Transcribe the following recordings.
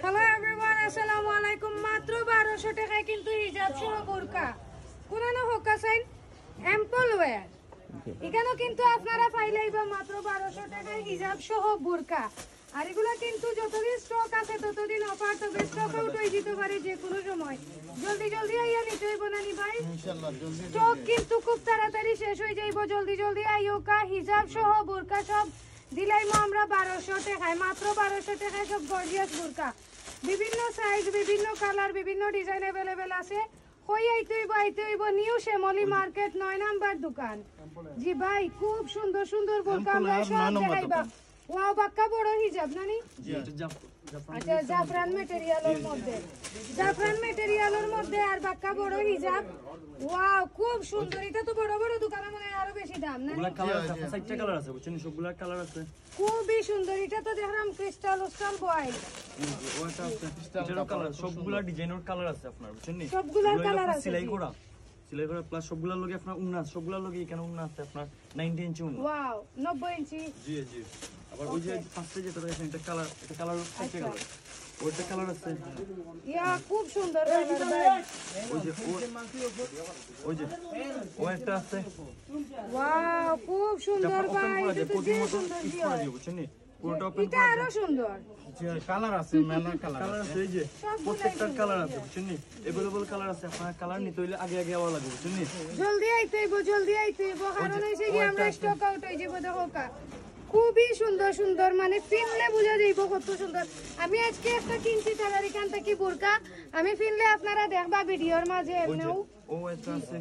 Hello everyone, আসসালামু আলাইকুম। মাত্র 1200 টাকায় কিন্তু হিজাব সহ বোরকা কোনানো হোকাসাইন এম্পল ওয়্যার। এখানেও কিন্তু আপনারা পাইলেইবা মাত্র 1200 টাকায় হিজাব সহ বোরকা। আর এগুলা কিন্তু যতদিন স্টক আছে ততদিন অফার, তবে স্টক আউট হয়ে যেতে পারে যে কোনো সময়। জলদি জলদি আইয়া নিতে হইব নানি ভাই, স্টক কিন্তু খুব তাড়াতাড়ি শেষ হয়ে যাইব। জলদি জলদি আইও কা হিজাব সহ বোরকা সব দিলাইমো আমরা 1200 টাকায়, মাত্র 1200 টাকায় সব গর্জিয়াস বোরকা। বিভিন্ন সাইজ, বিভিন্ন কালার, বিভিন্ন ডিজাইন अवेलेबल আছে। কই আইতে হইব নিউ শ্যামলী মার্কেট 9 নাম্বার দোকান। জি ভাই, খুব সুন্দর সুন্দর বোরকা আমরা সব দেখাইবা। ওয়াও, বাক্কা বড় হিজাব নানি। জি, আচ্ছা, জাফরান ম্যাটেরিয়ালের মধ্যে আর বাক্কা বড় হিজাব। ওয়াও, খুব সুন্দর। এটা তো বড় বড় দোকানে মনে হয় আরো বেশি দাম না? ওগুলা কালার আছে, 4টা কালার আছে, বুঝছেন? সবগুলা কালার আছে, খুবই সুন্দর। এটা তো দেখলাম ক্রিস্টাল বয়। ওটা আছে, এটারও কালার, সবগুলা ডিজাইনের কালার আছে আপনার, বুঝছেন? সবগুলার কালার আছে, সেলাই করা প্লাস সবগুলার লগে আপনার উন্না, সবগুলার লগে এখানে উন্না আছে আপনার 90 ইঞ্চি উন্না। ওয়াও, 90 ইঞ্চি। জি জি। আবার ওই যে পাঁচটা যেটা দেখেন, এটা কালার, এটা কালার 4টা কালার, ওইটা কালার আছে। ইয়া, খুব সুন্দর কালার ভাই। ওই যে ও একটা আছে। ওয়াও, খুব সুন্দর ভাই। এটা তো যে সুন্দর জি হয়, বুঝছেন? পুরোটা ওপেন এটা আরো সুন্দর। জি, কালার আছে, মেলা কালার আছে। এই যে প্রত্যেকটা কালার আছে, বুঝছেন? अवेलेबल কালার আছে। আপনার কালার নিতে হইলে আগে আওয়া লাগবে, বুঝছেন? জলদি আইতে হইব, কারণ হইছে কি আমরা স্টক আউট হয়ে যাব। দেখো কা, খুবই সুন্দর সুন্দর, মানে ফিনলে বুঝা যাইব কত সুন্দর। আমি আজকে একটা কিনছি তার এখান থেকে বোরকা, আমি ফিনলে আপনারা দেখবা ভিডিওর মাঝে। এমনিও ও এটা আছে,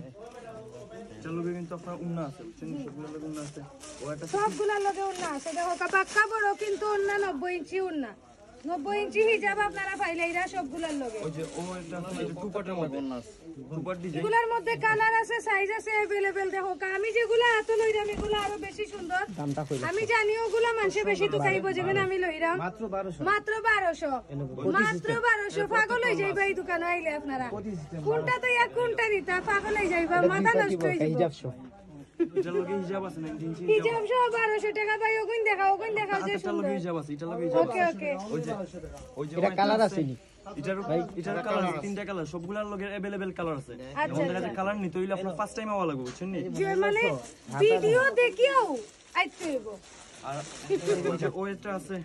চলো কিন্তু আপনার উন্না আছে, বুঝছেন? সবগুলোর লগে উন্না আছে, ও এটা সবগুলোর লগে উন্না আছে। দেখো কা, পাক্কা বড় কিন্তু উন্না 90 ইঞ্চি উন্না। 90 ইঞ্চি হিজাব আপনারা পাইলে এরা সবগুলোর লগে। ওই যে ও এটা আছে, টুপাটের মধ্যে উন্না আছে, টুপাট ডিজাইন। এগুলোর মধ্যে কালার আছে, সাইজ আছে अवेलेबल। দেখো কা, আমি যেগুলা হাতে লইরাম এগুলা আরো বেশি সুন্দর। আমি জানি ওগুলা মানুষে বেশি তো খাইব, যেখানে আমি লইরাম মাত্র 1200 মাত্র 1200 পাগল হয়ে যাইবা এই দোকানে আইলে আপনারা। কোনটা তো ইয়া কোনটা নিতা, পাগল হয়ে যাইবা, মাথা নষ্ট হয়ে যাবে। এটা লগে হিজাব আছে 90 ইঞ্চি হিজাব সহ 1200 টাকা ভাই। ওগুন দেখাও যে এটা লগে সুন্দর। হিজাব আছে, এটা লগে হিজাব আছে। ওকে ওই যে এটা কালার আছে নি, এটার কালার আছে, 3টা কালার, সবগুলার লগে अवेलेबल কালার আছে। আমাদের কাছে কালার নিতে হইলে আপনার ফার্স্ট টাইম আওয়া লাগবে, বুঝছেন? যে মানে ভিডিও দেখিও আইতে হইব। আর ওইটা আছে,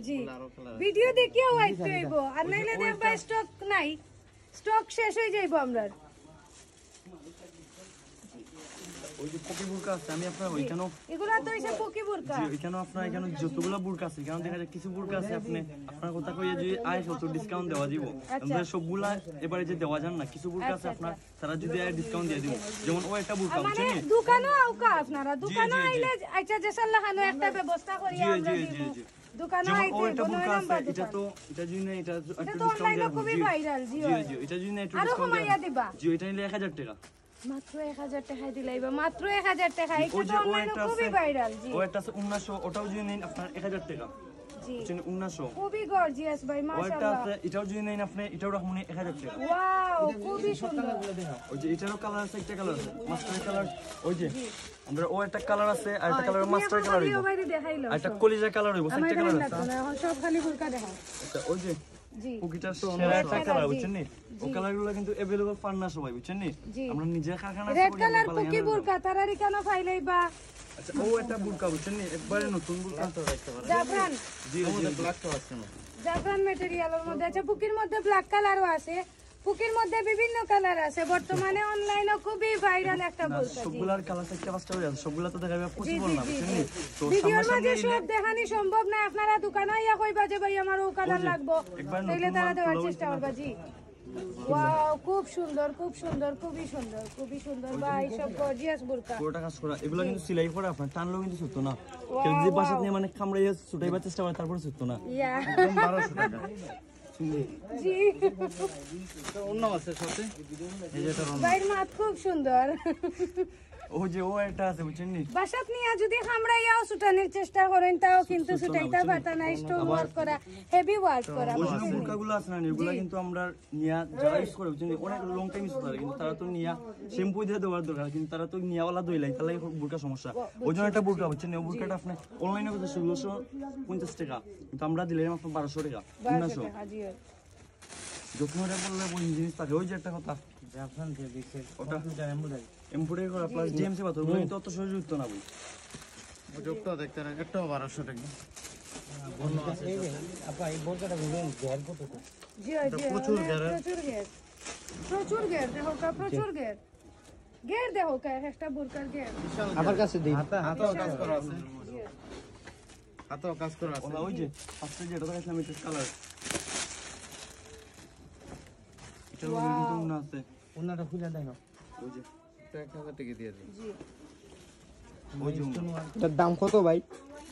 জি, ভিডিও দেখিও আইতে হইব। আর নাইলে দেখবা স্টক নাই, স্টক শেষ হয়ে যাইব আমরা। ওই যে পকি বুরকা আছে, আমি আপনার ওইখানেও এগুলা তো হইছে পকি বুরকা। জি, ওইখানেও আপনার এখানে যতগুলা বুরকা আছে, এখানে দেখা যায় কিছু বুরকা আছে আপনি আপনার কথা কইয়া যদি আয় কত ডিসকাউন্ট দেওয়া দিব। আমাদের সবগুলা এবারে যে দেওয়া যান না, কিছু বুরকা আছে আপনার তারা যদি আয় ডিসকাউন্ট দিয়ে দিব। যেমন ও একটা বুরকা, মানে বুঝছেন? দোকানও আউকা আপনারা দোকানে আইলে আচ্ছা যে সাল্লাহানো একটা ব্যবস্থা করি আমরা দিব। দোকানে আইতে কোনো নাম্বার দোকান। এটা তো এটা যদি না এটা একটু এটা তো ডিসকাউন্ট অনলাইনে দেব। খুবই ভাইরাল। জি জি, এটা যদি না একটু আরো ডিসকাউন্ট কমাইয়া দিবা। জি, এটা নিলে 1000 টাকা। মাত্র 1000 টাকায় দিলাইবা, মাত্র 1000 টাকা। এটা ওই তো যে ও অনলাইনে একটা খুবই আছে, ভাইরাল। জি, ও একটা আছে 1900, ওটাও যদি নেন আপনার 1000 টাকা। জি, বুঝছেন? 1900 খুবই গর্জিয়াস ভাই, ওইটা মাশাআল্লাহ। আছে, এটাও যদি নেন আপনি এটাও রাখুন 1000 টাকা। ওয়াও, খুবই সুন্দর। ওই যে এটারও কালার আছে, একটা কালার আছে মাস্টার কালার। ওই যে আমরা ও একটা কালার আছে, আর একটা কালার মাস্টার কালার হইবো, বাইরে দেখাইলো। আর একটা কলিজা কালার হইবো, আমার একটা কালার লাগতো আছে। না, এখন সব খালি বুরকা দেখাও। আচ্ছা, ওই যে জি, পুকিটার সেরা একটা কালার, বুঝছেন নি? ও কালারগুলো কিন্তু अवेलेबल পান না সবাই, বুঝছেন নি? আমরা নিজে কারখানা রেড কালার পকি বুরকা তারারি কেন ফাইলাইবা। আচ্ছা, ও একটা বুরকা, বুঝছেন নি? একবারে নতুন বুরকা তো রাখতে পারেন। জাফরান, জি জি, ব্ল্যাক তো আছে না, জাফরান ম্যাটেরিয়ালের মধ্যে আছে। পুকির মধ্যে ব্ল্যাক কালারও আছে, পুকির মধ্যে বিভিন্ন কালার আছে। বর্তমানে অনলাইনে খুবই ভাইরাল একটা বুরকা। সবগুলার কালার একটা পাঁচটা হয়ে আছে, সবগুলা তো দেখাবে পসিবল না, বুঝছেন নি? তো ভিডিওর মাঝে সামনাসামনি সব দেখানি সম্ভব না। আপনারা দোকানে আইয়া কইবা যে ভাই আমার ও কালার লাগবো, তাইলে তারা দেওয়ার চেষ্টা করবা। জি, ওয়াও, খুব সুন্দর, খুব সুন্দর, খুবই সুন্দর, খুবই সুন্দর ভাই। সব গর্জিয়াস বুরকা, পুরোটা কাজ করা। এগুলো কিন্তু সেলাই করা, আপনার টানলেও কিন্তু ছুটতো না। কেউ যদি বাসাত নিয়ে মানে কামড়াইয়া ছুটাইবার চেষ্টা করে তারপরে ছুটতো না। ইয়া, একদম 1200 টাকা। জি অন্য আছে সাথে, এই যে এটা ভাইয়ের মাত খুব সুন্দর। ওই যে ও একটা আছে বুঝছেন নি বাসাত নিয়ে যদি খামড়াইয়াও ছুটানোর চেষ্টা করেন তাও কিন্তু ছুটাইতে পারতা না স্টোন ওয়ার্ক করা হেভি ওয়ার্ক করা ওই জন্য বুরকাগুলো আছে না এগুলো কিন্তু আমরা নিয়া যারা ইউজ করে বুঝছেন অনেক লং টাইম ইউজ করে কিন্তু তারা তো নিয়া শ্যাম্পু দিয়ে দেওয়ার দরকার কিন্তু তারা তো নিয়াওয়ালা দইলাই তাহলে বুরকা সমস্যা ওই জন্য একটা বুরকা বুঝছেন ওই বুরকাটা আপনি অনলাইনে করতে 1650 টাকা কিন্তু আমরা দিলাম আপনার 1200 টাকা 1900 হাজি যখন ওটা বললে ওই জিনিস থাকে ওই যে একটা কথা আপনার যে দেখছে ওটা এমব্রয়ডারি এমপুরে করা প্লাস জিএমসি পাথর ওগুলো কিন্তু অত সহজে উঠতো না বই যোগটা দেখতে না একটাও 1200 টাকা এই যে আপা এই বোরকাটা বলুন ঘের কত তো জি জি প্রচুর গের প্রচুর গের দেখো কা প্রচুর গের গের দেখো কা একটা বুরকার গের আমার কাছে দিই হাতেও কাজ করা আছে হাতেও কাজ করা আছে ওলা ওই যে ফার্স্টে যেটা দেখাইছিলাম এটা কালার এটা কিন্তু মনে আছে ওনাটা খুলে দেয় না ওই যে 1000 টাকা দিয়ে দিন জি ওই যে এটার দাম কত ভাই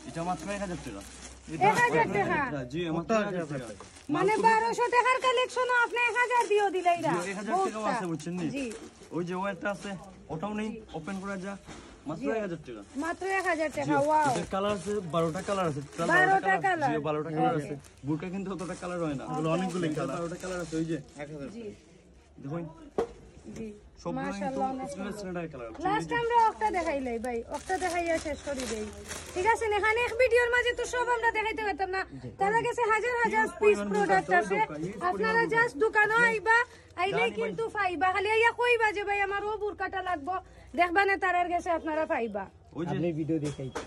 এটা মাত্র 1000 টাকা 1000 টাকা জি মাত্র 1000 টাকা মানে 1200 টাকার কালেকশন আপনি 1000 দিও দিলাইরা 1000 টাকাও আছে বুঝছেন নি জি ওই যে ও একটা আছে ওটাও নেই ওপেন করা যা মাত্র 1000 টাকা মাত্র 1000 টাকা ওয়াও এটার কালার আছে 12টা কালার আছে 12টা কালার। জি 12টা কালার আছে বুটটা কিন্তু অতটা কালার হয় না এগুলো অনেকগুলো কালার 12টা কালার আছে ওই যে 1000 জি দেখুন জি সবগুলো মাশাআল্লাহ কিন্তু স্ট্যান্ডার্ড কালার লাস্ট আমরা একটা দেখাইলাই ভাই একটা দেখাইয়া শেষ করে দেই ঠিক আছে এখানে এক ভিডিওর মাঝে তো সব আমরা দেখাইতে পারতাম না তার কাছে হাজার হাজার পিস প্রোডাক্ট আছে আপনারা জাস্ট দোকানে আইবা আইলেই কিন্তু পাইবা খালি আইয়া কইবা যে ভাই আমার ও বুরকাটা লাগবো দেখবা না তারার কাছে আপনারা পাইবা ওই যে আপনি ভিডিও দেখাইছি